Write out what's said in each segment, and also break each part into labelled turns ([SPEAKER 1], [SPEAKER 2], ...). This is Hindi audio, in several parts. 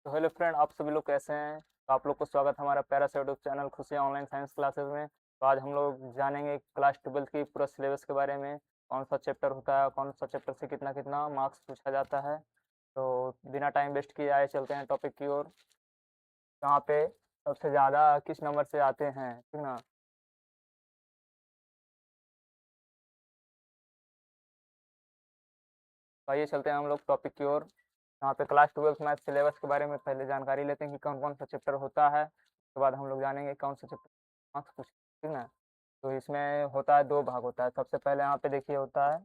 [SPEAKER 1] तो हेलो फ्रेंड, आप सभी लोग कैसे हैं। तो आप लोग को स्वागत है हमारा प्यारा सा यूट्यूब चैनल खुशी ऑनलाइन साइंस क्लासेस में। तो आज हम लोग जानेंगे क्लास 12th की पूरा सिलेबस के बारे में, कौन सा चैप्टर होता है, कौन सा चैप्टर से कितना कितना मार्क्स पूछा जाता है। तो बिना टाइम वेस्ट किए आए चलते हैं टॉपिक की ओर। कहाँ पे सबसे ज़्यादा किस नंबर से आते हैं, ठीक ना। तो आइए चलते हैं हम लोग टॉपिक की ओर। यहाँ पे क्लास 12th मैथ सिलेबस के बारे में पहले जानकारी लेते हैं कि कौन कौन सा चैप्टर होता है। उसके बाद हम लोग जानेंगे कौन सा चैप्टर मार्क्स पूछ, ठीक ना। तो इसमें होता है, दो भाग होता है। सबसे पहले यहाँ पे देखिए होता है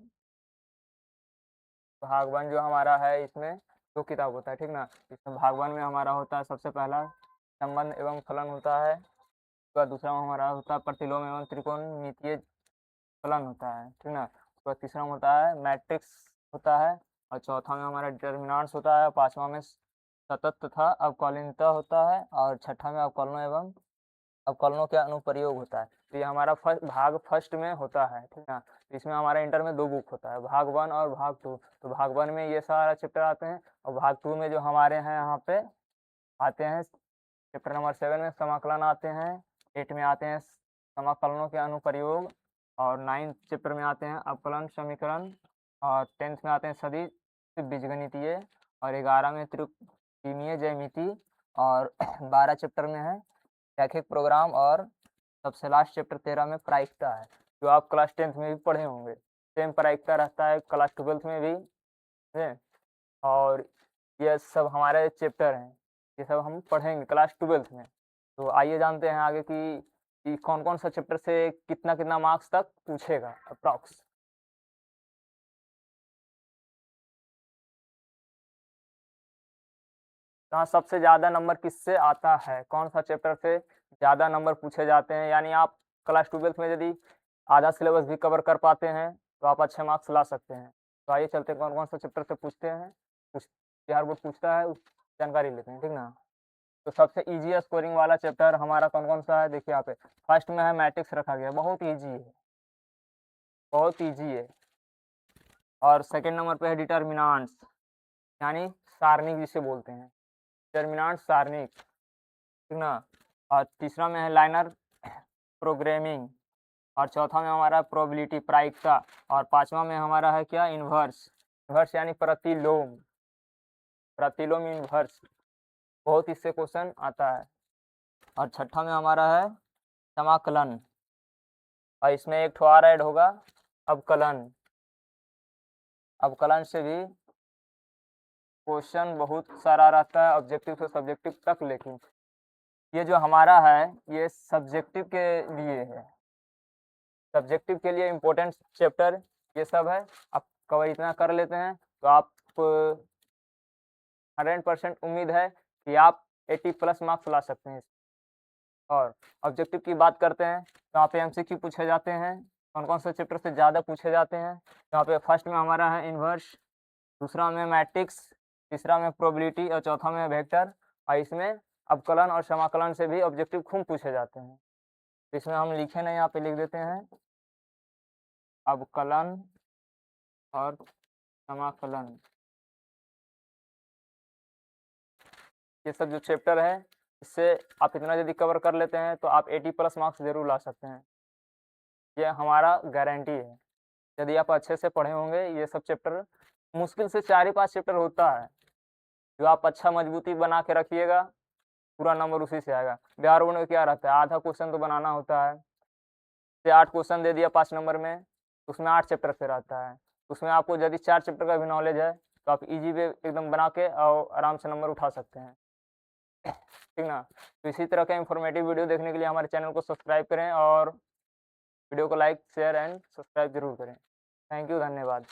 [SPEAKER 1] भाग वन, जो हमारा है इसमें दो किताब होता है, ठीक ना। इसमें भाग वन में हमारा होता है सबसे पहला संबंध एवं फलन होता है। उसके बाद दूसरा में हमारा होता है प्रतिलोम एवं त्रिकोणमितीय फलन होता है, ठीक ना। उसके बाद तीसरा में होता है मैट्रिक्स होता है। और चौथा में हमारा डिटर्मिनेंट्स होता है। पांचवा में सतत तथा अवकलनीयता होता है। और छठा में अवकलनों एवं अवकलनों के अनुप्रयोग होता है। तो ये हमारा भाग फर्स्ट में होता है, ठीक है। तो इसमें हमारा इंटर में दो बुक होता है, भाग वन और भाग टू। तो भाग वन में ये सारा चैप्टर आते हैं, और भाग टू में जो हमारे हैं यहाँ पे आते हैं चैप्टर नंबर 7 में समाकलन आते हैं, 8 में आते हैं समाकलनों के अनुप्रयोग, और 9th चैप्टर में आते हैं अवकलन समीकरण, और 10th में आते हैं सदिश बीजगणितीय, और 11 में त्रिकोणीय ज्यामिति, और 12 चैप्टर में है रैखिक प्रोग्राम, और सबसे लास्ट चैप्टर 13 में प्रायिकता है, जो आप क्लास 10th में भी पढ़े होंगे। सेम प्रायिकता रहता है क्लास 12th में भी है। और ये सब हमारे चैप्टर हैं, ये सब हम पढ़ेंगे क्लास 12th में। तो आइए जानते हैं आगे कि कौन कौन सा चैप्टर से कितना कितना मार्क्स तक पूछेगा अप्रॉक्स। कहाँ सबसे ज़्यादा नंबर किससे आता है, कौन सा चैप्टर से ज़्यादा नंबर पूछे जाते हैं। यानी आप क्लास 12th में यदि आधा सिलेबस भी कवर कर पाते हैं तो आप अच्छे मार्क्स ला सकते हैं। तो आइए चलते हैं कौन कौन सा चैप्टर से पूछते हैं, कुछ बिहार बोर्ड पूछता है, उस जानकारी लेते हैं, ठीक ना। तो सबसे इजी स्कोरिंग वाला चैप्टर हमारा कौन कौन सा है, देखिए यहाँ पे फर्स्ट में है मैट्रिक्स रखा गया, बहुत ईजी है, बहुत ईजी है। और सेकेंड नंबर पे है डिटर्मिनेंट्स, यानी सारणिक जिसे बोलते हैं, डिटर्मिनेंट सारणिक, ठीक ना। और तीसरा में है लाइनर प्रोग्रामिंग, और चौथा में हमारा प्रोबेबिलिटी प्रायिकता, और पांचवा में हमारा है क्या, इन्वर्स, इन्वर्स यानी प्रतिलोम, प्रतिलोम इन्वर्स, बहुत इससे क्वेश्चन आता है। और छठा में हमारा है समाकलन, और इसमें एक ठो और ऐड होगा अवकलन, अवकलन से भी क्वेश्चन बहुत सारा रहता है, ऑब्जेक्टिव से सब्जेक्टिव तक। लेकिन ये जो हमारा है ये सब्जेक्टिव के लिए है, सब्जेक्टिव के लिए इम्पोर्टेंट चैप्टर ये सब है। आप कवर इतना कर लेते हैं तो आप 100% उम्मीद है कि आप 80+ मार्क्स ला सकते हैं। और ऑब्जेक्टिव की बात करते हैं तो यहाँ पे एमसीक्यू पूछे जाते हैं, कौन कौन से चैप्टर से ज़्यादा पूछे जाते हैं। यहाँ पे फर्स्ट में हमारा है इन्वर्स, दूसरा में मैट्रिक्स, तीसरा में प्रोबेबिलिटी, और चौथा में वेक्टर। और इसमें अवकलन और समाकलन से भी ऑब्जेक्टिव खूब पूछे जाते हैं। इसमें हम लिखे नहीं, यहाँ पे लिख देते हैं अवकलन और समाकलन। ये सब जो चैप्टर है इससे आप इतना यदि कवर कर लेते हैं तो आप 80+ मार्क्स जरूर ला सकते हैं, ये हमारा गारंटी है। यदि आप अच्छे से पढ़े होंगे ये सब चैप्टर, मुश्किल से 4 ही 5 चैप्टर होता है, जो आप अच्छा मजबूती बना के रखिएगा पूरा नंबर उसी से आएगा। बिहार बोर्ड में क्या रहता है, आधा क्वेश्चन तो बनाना होता है, से 8 क्वेश्चन दे दिया 5 नंबर में, उसमें 8 चैप्टर से रहता है। उसमें आपको यदि 4 चैप्टर का भी नॉलेज है तो आप इजी वे एकदम बना के और आराम से नंबर उठा सकते हैं, ठीक ना। तो इसी तरह का इंफॉर्मेटिव वीडियो देखने के लिए हमारे चैनल को सब्सक्राइब करें, और वीडियो को लाइक शेयर एंड सब्सक्राइब जरूर करें। थैंक यू, धन्यवाद।